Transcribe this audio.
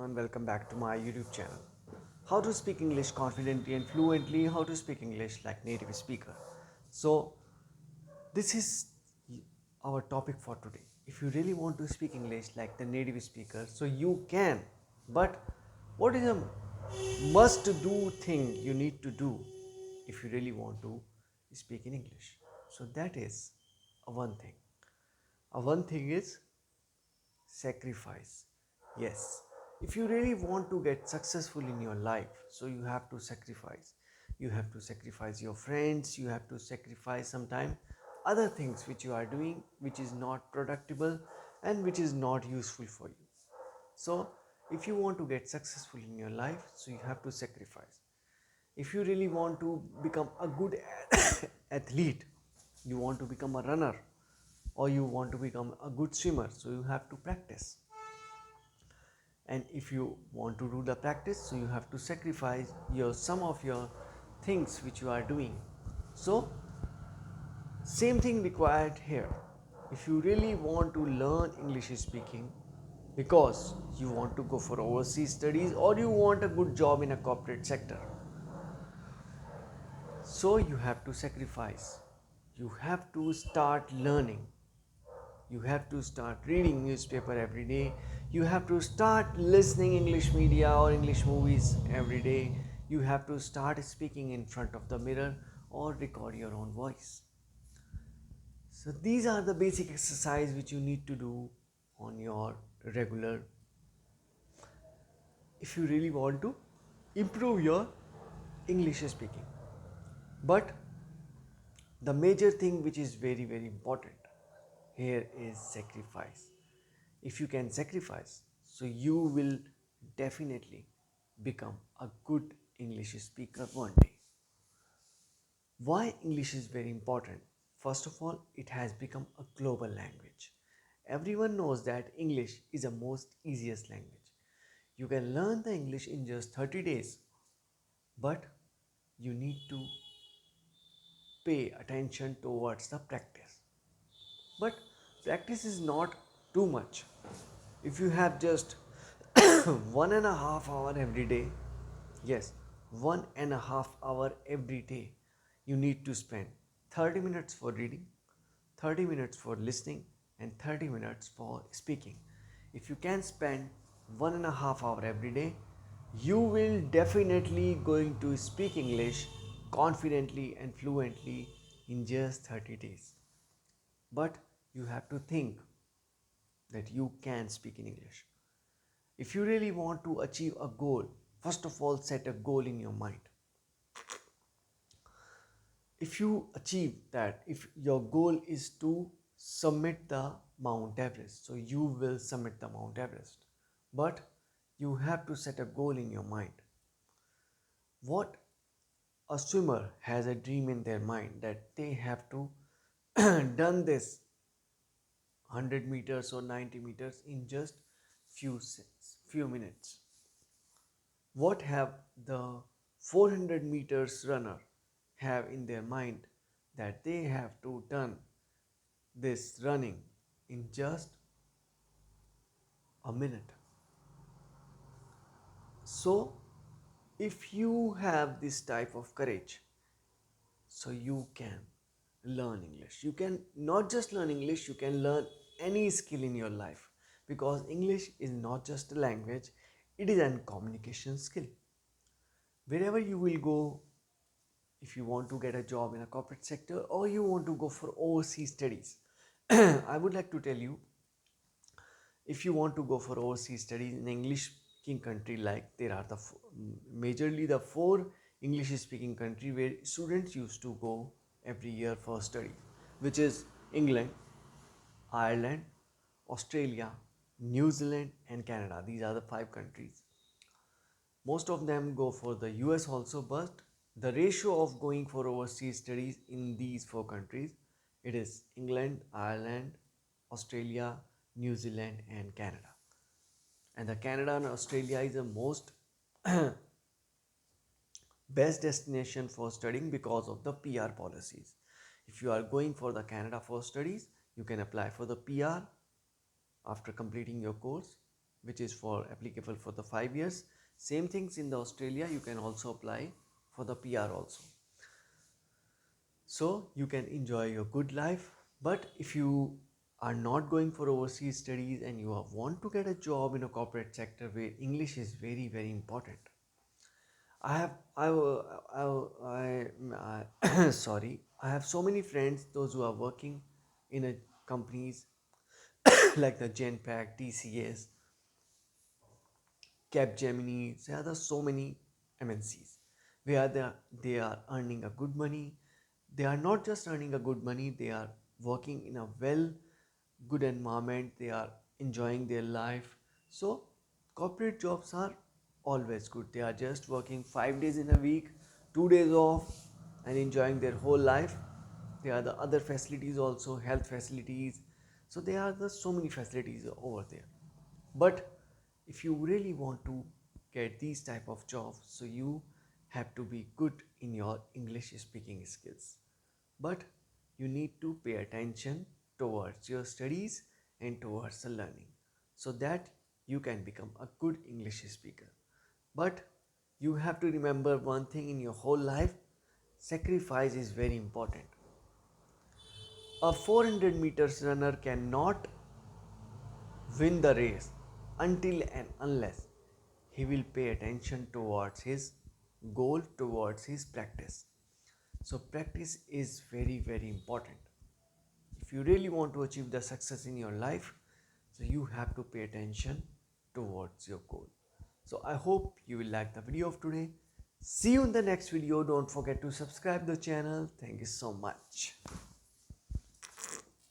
everyone, welcome back to my YouTube channel. How to speak English confidently and fluently, how to speak English like native speaker. So, this is our topic for today. If you really want to speak English like the native speaker, so you can. But what is a must do thing you need to do if you really want to speak in English? So, that is a one thing. A one thing is sacrifice. Yes, if you really want to get successful in your life, so you have to sacrifice. You have to sacrifice your friends, you have to sacrifice sometime other things which you are doing which is not productive and which is not useful for you. So if you want to get successful in your life, so you have to sacrifice. If you really want to become a good athlete, you want to become a runner, or you want to become a good swimmer, so you have to practice. And if you want to do the practice, so you have to sacrifice your some of your things which you are doing. So same thing required here. If you really want to learn English speaking because you want to go for overseas studies or you want a good job in a corporate sector, so you have to sacrifice. You have to start learning. You have to start reading newspaper every day. You have to start listening English media or English movies every day. You have to start speaking in front of the mirror or record your own voice. So these are the basic exercise which you need to do on your regular if you really want to improve your English speaking. But the major thing which is very important here is sacrifice. If you can sacrifice, so you will definitely become a good English speaker one day. Why English is very important? First of all, it has become a global language. Everyone knows that English is the most easiest language. You can learn the English in just 30 days, but you need to pay attention towards the practice. But practice is not too much. If you have just 1.5 hour every day, yes, 1.5 hour every day, you need to spend 30 minutes for reading, 30 minutes for listening, and 30 minutes for speaking. If you can spend 1.5 hour every day, you will definitely going to speak English confidently and fluently in just 30 days. But you have to think that you can speak in English. If you really want to achieve a goal, first of all, set a goal in your mind. If you achieve that, if your goal is to summit the Mount Everest, so you will summit the Mount Everest. But you have to set a goal in your mind. What a swimmer has a dream in their mind that they have to done this 100 meters or 90 meters in just few minutes. What have the 400 meters runner have in their mind that they have to done this running in just a minute? So if you have this type of courage, so you can learn English. You can not just learn English, you can learn any skill in your life, because English is not just a language, it is a communication skill. Wherever you will go, if you want to get a job in a corporate sector or you want to go for overseas studies, I would like to tell you, if you want to go for overseas studies in English speaking country, like there are the majorly the four English speaking country where students used to go every year for study, which is England, Ireland, Australia, New Zealand and Canada. These are the five countries. Most of them go for the US also, but the ratio of going for overseas studies in these four countries, it is England, Ireland, Australia, New Zealand and Canada. And the Canada and Australia is the most best destination for studying because of the PR policies. If you are going for the Canada for studies, you can apply for the PR after completing your course, which is for applicable for the 5 years. Same things in the Australia, you can also apply for the PR also. So you can enjoy your good life. But if you are not going for overseas studies and you want to get a job in a corporate sector where English is very very important, I have sorry, I have so many friends, those who are working in a companies like the Genpact, TCS, Capgemini. There are so many MNCs where they are earning a good money. They are not just earning a good money, they are working in a good environment, they are enjoying their life. So corporate jobs are always good. They are just working 5 days in a week, 2 days off, and enjoying their whole life. There are the other facilities also, health facilities. So there are so many facilities over there. But if you really want to get these type of jobs, so you have to be good in your English speaking skills. But you need to pay attention towards your studies and towards the learning, so that you can become a good English speaker. But you have to remember one thing in your whole life: sacrifice is very important. A 400 meters runner cannot win the race until and unless he will pay attention towards his goal, towards his practice. So practice is very very important. If you really want to achieve the success in your life, so you have to pay attention towards your goal. So I hope you will like the video of today. See you in the next video. Don't forget to subscribe the channel. Thank you so much.